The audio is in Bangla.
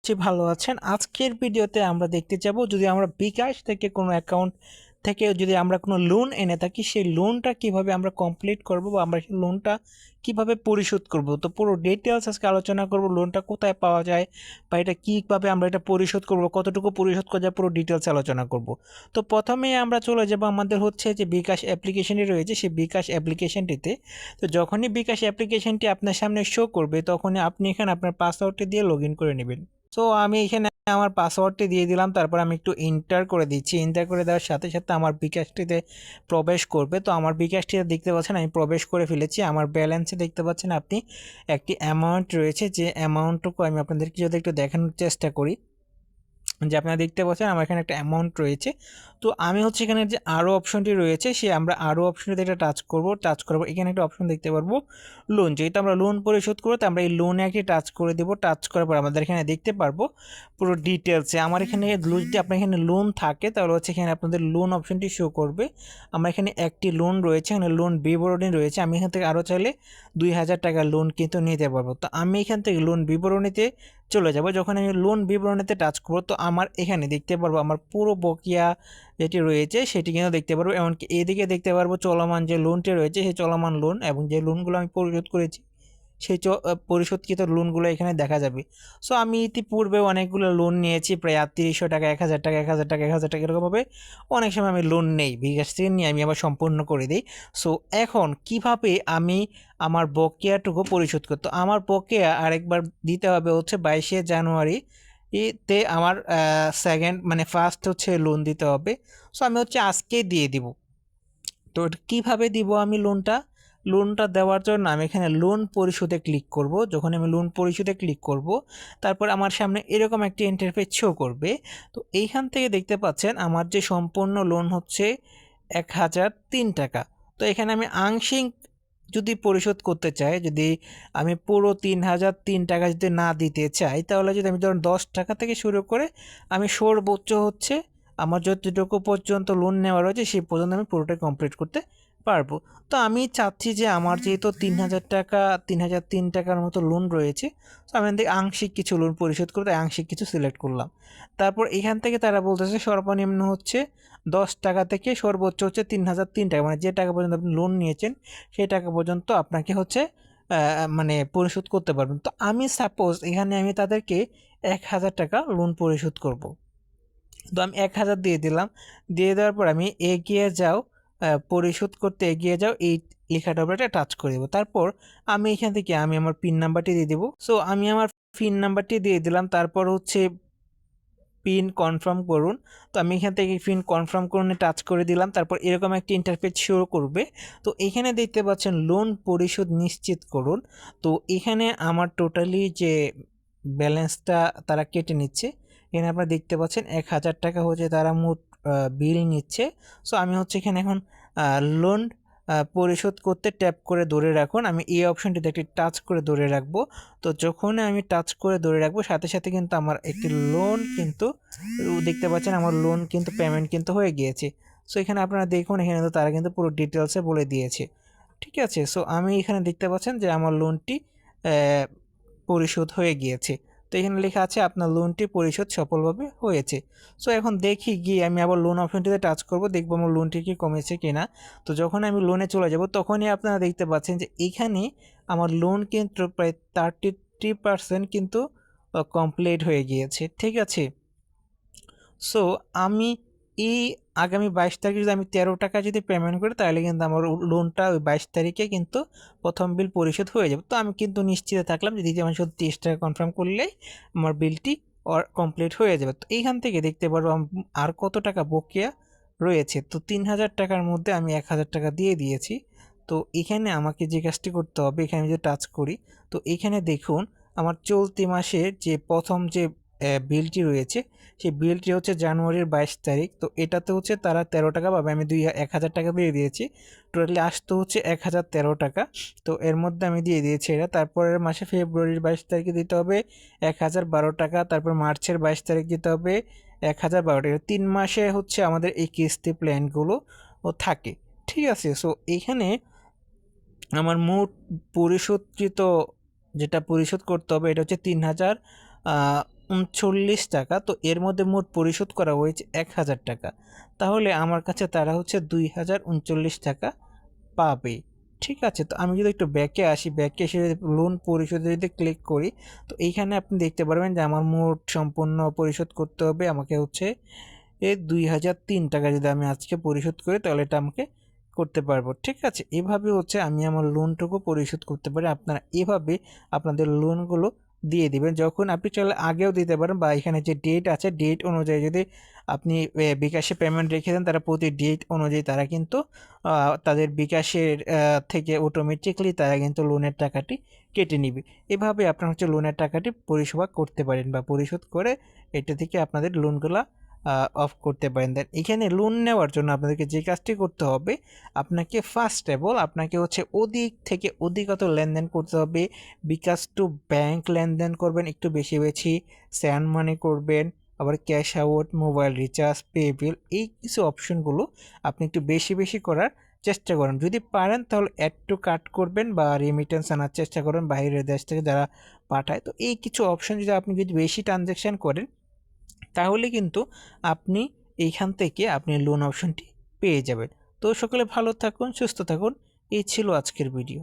ভালো আছেন। আজকের ভিডিওতে আমরা দেখতে যাব যদি আমরা বিকাশ থেকে কোনো অ্যাকাউন্ট থেকে যদি আমরা কোনো লোন এনে থাকি সেই লোনটা কিভাবে আমরা কমপ্লিট করব বা আমরা সেই লোনটা কিভাবে পরিশোধ করব। তো পুরো ডিটেইলস আজকে আলোচনা করব, লোনটা কোথায় পাওয়া যায় বা এটা কিভাবে আমরা এটা পরিশোধ করব, কতটুকু পরিশোধ করা যায় পুরো ডিটেইলস আলোচনা করব। তো প্রথমেই আমরা চলে যাব আমাদের হচ্ছে যে বিকাশ অ্যাপ্লিকেশনটি রয়েছে সেই বিকাশ অ্যাপ্লিকেশনটিতে। তো যখনই বিকাশ অ্যাপ্লিকেশনটি আপনার সামনে শো করবে তখনই আপনি এখানে আপনার পাসওয়ার্ডটি দিয়ে লগ ইন করে নেবেন। সো আমি এখানে আমার পাসওয়ার্ডটি দিয়ে দিলাম, তারপর আমি একটু এন্টার করে দিচ্ছি। এন্টার করে দেওয়ার সাথে সাথে আমার বিকাশটিতে প্রবেশ করবে। তো আমার বিকাশটিতে দেখতে পাচ্ছেন আমি প্রবেশ করে ফেলেছি। আমার ব্যালেন্সে দেখতে পাচ্ছেন আপনি একটি অ্যামাউন্ট রয়েছে, যে অ্যামাউন্টটুকু আমি আপনাদেরকে যদি একটু দেখানোর চেষ্টা করি, যে আপনারা দেখতে পাচ্ছেন আমার এখানে একটা অ্যামাউন্ট রয়েছে। তো আমি হচ্ছে এখানে যে আরও অপশনটি রয়েছে সে আমরা আরও অপশনটিতে একটা টাচ করব। এখানে একটা অপশন দেখতে পারবো লোন, যেহেতু আমরা লোন পরিশোধ করবো তো আমরা এই লোনে একটি টাচ করে দেবো। টাচ করার পর আমাদের এখানে দেখতে পারবো পুরো ডিটেলসে আমার এখানে যদি আপনার এখানে লোন থাকে তাহলে হচ্ছে এখানে আপনাদের লোন অপশনটি শো করবে। আমার এখানে একটি লোন রয়েছে, এখানে লোন বিবরণী রয়েছে। আমি এখান থেকে আরও চাইলে 2000 টাকার লোন কিন্তু নিতে পারবো। তো আমি এখান থেকে লোন বিবরণীতে চলে যাব। যখন আমি লোন বিবরণীতে টাচ করব তো আমার এখানে দেখতে পারবো আমার পুরো বকেয়া যেটি রয়েছে সেটি কিন্তু দেখতে পারবো। এমনকি এদিকে দেখতে পারবো চলমান যে লোনটি রয়েছে সেই চলমান লোন এবং যে লোনগুলো আমি পরিশোধ করেছি সেই পরিশোধকৃত লোনগুলো এখানে দেখা যাবে। সো আমি ইতিপূর্বে অনেকগুলো লোন নিয়েছি, প্রায় 3800 টাকা, 1000 টাকা, 1000 টাকা, 1000 টাকা, এরকমভাবে অনেক সময় আমি লোন নেই, বিকাশ থেকে নিয়ে আমি আবার সম্পূর্ণ করে দিই। সো এখন কিভাবে আমি আমার বকেয়াটুকু পরিশোধ করতো, আমার বকেয়া আরেকবার দিতে হবে হচ্ছে 22শে জানুয়ারি তে আমার সেকেন্ড মানে ফার্স্ট হচ্ছে লোন দিতে হবে। সো আমি হচ্ছে আজকেই দিয়ে দিব। তো কিভাবে দিব আমি লোনটা দেওয়ার জন্য আমি এখানে লোন পরিশোধে ক্লিক করব। যখন আমি লোন পরিশোধে ক্লিক করব তারপর আমার সামনে এরকম একটি ইন্টারফেস শো করবে। তো এইখান থেকে দেখতে পাচ্ছেন আমার যে সম্পূর্ণ লোন হচ্ছে 1003 টাকা। তো এখানে আমি আংশিক যদি পরিশোধ করতে চাই, যদি আমি পুরো 3003 টাকা যদি না দিতে চাই তাহলে যদি আমি ধরুন 10 টাকা থেকে শুরু করে আমি সর্বোচ্চ হচ্ছে আমার যতটুকু পর্যন্ত লোন নেওয়া রয়েছে সেই পর্যন্ত আমি পুরোটাই কমপ্লিট করতে পারবো। তো আমি চাচ্ছি যে আমার যেহেতু 3000 টাকা 3003 টাকার মতো লোন রয়েছে, তো আমি এখান থেকে আংশিক কিছু লোন পরিশোধ করতে আংশিক কিছু সিলেক্ট করলাম। তারপর এখান থেকে তারা বলতেছে সর্বনিম্ন হচ্ছে 10 টাকা থেকে সর্বোচ্চ হচ্ছে 3003 টাকা, মানে যে টাকা পর্যন্ত আপনি লোন নিয়েছেন সেই টাকা পর্যন্ত আপনাকে হচ্ছে মানে পরিশোধ করতে পারবেন। তো আমি সাপোজ এখানে আমি তাদেরকে 1000 টাকা লোন পরিশোধ করব। তো আমি 1000 দিয়ে দিলাম। দিয়ে দেওয়ার পর আমি এগিয়ে যাও, পরিশোধ করতে এগিয়ে যাও এই লেখাটার উপর একটা টাচ করে দেবো। তারপর আমি এখান থেকে আমি আমার পিন নাম্বারটি দিয়ে দেবো। সো আমি আমার পিন নাম্বারটি দিয়ে দিলাম। তারপর হচ্ছে পিন কনফার্ম করুন। তো আমি এখান থেকে পিন কনফার্ম করুন টাচ করে দিলাম। তারপর এরকম একটা ইন্টারফেস শো করবে। তো এখানে দেখতে পাচ্ছেন লোন পরিশোধ নিশ্চিত করুন। তো এখানে আমার টোটালি যে ব্যালেন্সটা তারা কেটে নিচ্ছে, এখানে আপনারা দেখতে পাচ্ছেন 1000 টাকা হচ্ছে তারা মোট বিল নিচ্ছে। সো আমি হচ্ছে এখানে এখন লোন পরিশোধ করতে ট্যাপ করে ধরে রাখুন, আমি এই অপশনটিতে একটি টাচ করে ধরে রাখবো। তো যখন আমি টাচ করে ধরে রাখবো সাথে সাথে কিন্তু আমার একটি লোন কিন্তু দেখতে পাচ্ছেন আমার লোন কিন্তু পেমেন্ট কিন্তু হয়ে গিয়েছে। সো এখানে আপনারা দেখুন এখানে তো তারা কিন্তু পুরো ডিটেলসে বলে দিয়েছে। ঠিক আছে, সো আমি এখানে দেখতে পাচ্ছেন যে আমার লোনটি পরিশোধ হয়ে গিয়েছে। তো এখানে লেখা আছে আপনার লোনটি পরিশোধ সফলভাবে হয়েছে। সো এখন দেখি গিয়ে আমি আবার লোন অপশনটিতে টাচ করব, দেখবো আমার লোনটি কি কমেছে কিনা। তো যখন আমি লোনে চলে যাব তখনই আপনারা দেখতে পাচ্ছেন যে এখানে আমার লোন কিন্তু প্রায় 33% কিন্তু কমপ্লিট হয়ে গিয়েছে। ঠিক আছে, সো আমি এই আগামী 22 তারিখে যদি আমি 13 টাকা যদি পেমেন্ট করি তাহলে কিন্তু আমার লোনটা ওই 22 তারিখে কিন্তু প্রথম বিল পরিশোধ হয়ে যাবে। তো আমি কিন্তু নিশ্চিত থাকলাম যে দ্বিতীয় মাসে শুধু 30 টাকা কনফার্ম করলেই আমার বিলটি কমপ্লিট হয়ে যাবে। তো এইখান থেকে দেখতে পারবো আর কত টাকা বকেয়া রয়েছে। তো 3000 টাকার মধ্যে আমি 1000 টাকা দিয়ে দিয়েছি। তো এখানে আমাকে যে কাজটি করতে হবে, এখানে যদি টাচ করি তো এখানে দেখুন আমার চলতি মাসের যে প্রথম যে বিলটি রয়েছে সেই বিলটি হচ্ছে জানুয়ারির 22 তারিখ। তো এটাতে হচ্ছে তারা 13 টাকা পাবে, আমি 1000 টাকা দিয়ে দিয়েছি। টোটালি আসতো হচ্ছে 1013 টাকা। তো এর মধ্যে আমি দিয়ে দিয়েছি এটা। তারপরের মাসে ফেব্রুয়ারির 22 তারিখে দিতে হবে 1012 টাকা। তারপর মার্চের 22 তারিখ দিতে হবে 1012 টাকা। 3 মাসে হচ্ছে আমাদের এই কিস্তি প্ল্যানগুলো থাকে। ঠিক আছে, সো এইখানে আমার মোট পরিশোধকৃত যেটা পরিশোধ করতে হবে এটা হচ্ছে 3000 টাকা। তো এর মধ্যে মোট পরিশোধ করা হয়েছে 1000 টাকা। তাহলে আমার কাছে তারা হচ্ছে 2039 টাকা পাবে। ঠিক আছে, তো আমি যদি একটু ব্যাকে আসি, ব্যাকে এসে যদি লোন পরিশোধে যদি ক্লিক করি, তো এইখানে আপনি দেখতে পারবেন যে আমার মোট সম্পূর্ণ পরিশোধ করতে হবে আমাকে হচ্ছে 2003 টাকা। যদি আমি আজকে পরিশোধ করি তাহলে এটা আমাকে করতে পারবো। ঠিক আছে, এভাবে হচ্ছে আমি আমার লোনটুকু পরিশোধ করতে পারি। আপনারা এভাবে আপনাদের লোনগুলো দিয়ে দিবেন। যখন আপনি চাইলে আগেও দিতে পারেন, বা এখানে যে ডেট আছে ডেট অনুযায়ী যদি আপনি বিকাশে পেমেন্ট রেখে দেন, তারা প্রতি ডেট অনুযায়ী তারা কিন্তু তাদের বিকাশের থেকে অটোমেটিকলি তারা কিন্তু লোনের টাকাটি কেটে নিবে। এভাবে আপনার হচ্ছে লোনের টাকাটি পরিষেবা করতে পারেন বা পরিশোধ করে এটা থেকে আপনাদের লোনগুলা অফ করতে পারেন। দেন এখানে লোন নেওয়ার জন্য আপনাদেরকে যে কাজটি করতে হবে, আপনাকে ফার্স্ট অফ অল আপনাকে হচ্ছে অধিক থেকে অধিকত লেনদেন করতে হবে। বিকাশ টু ব্যাংক লেনদেন করবেন একটু বেশি বেশি, স্যান্ড মানি করবেন, আবার cash out, mobile recharge, pay বিল, এই কিছু অপশনগুলো আপনি একটু বেশি বেশি করার চেষ্টা করেন। যদি পারেন তাহলে অ্যাড টু কার্ট করবেন বা রেমিটেন্স আনার চেষ্টা করেন বাইরের দেশ থেকে যারা পাঠায়। তো এই কিছু অপশন যদি আপনি যদি বেশি ট্রানজ্যাকশান করেন তাহলে কিন্তু আপনি এইখান থেকে আপনি লোন অপশনটি পেয়ে যাবেন। তো সকলে ভালো থাকুন, সুস্থ থাকুন। এই ছিল আজকের ভিডিও।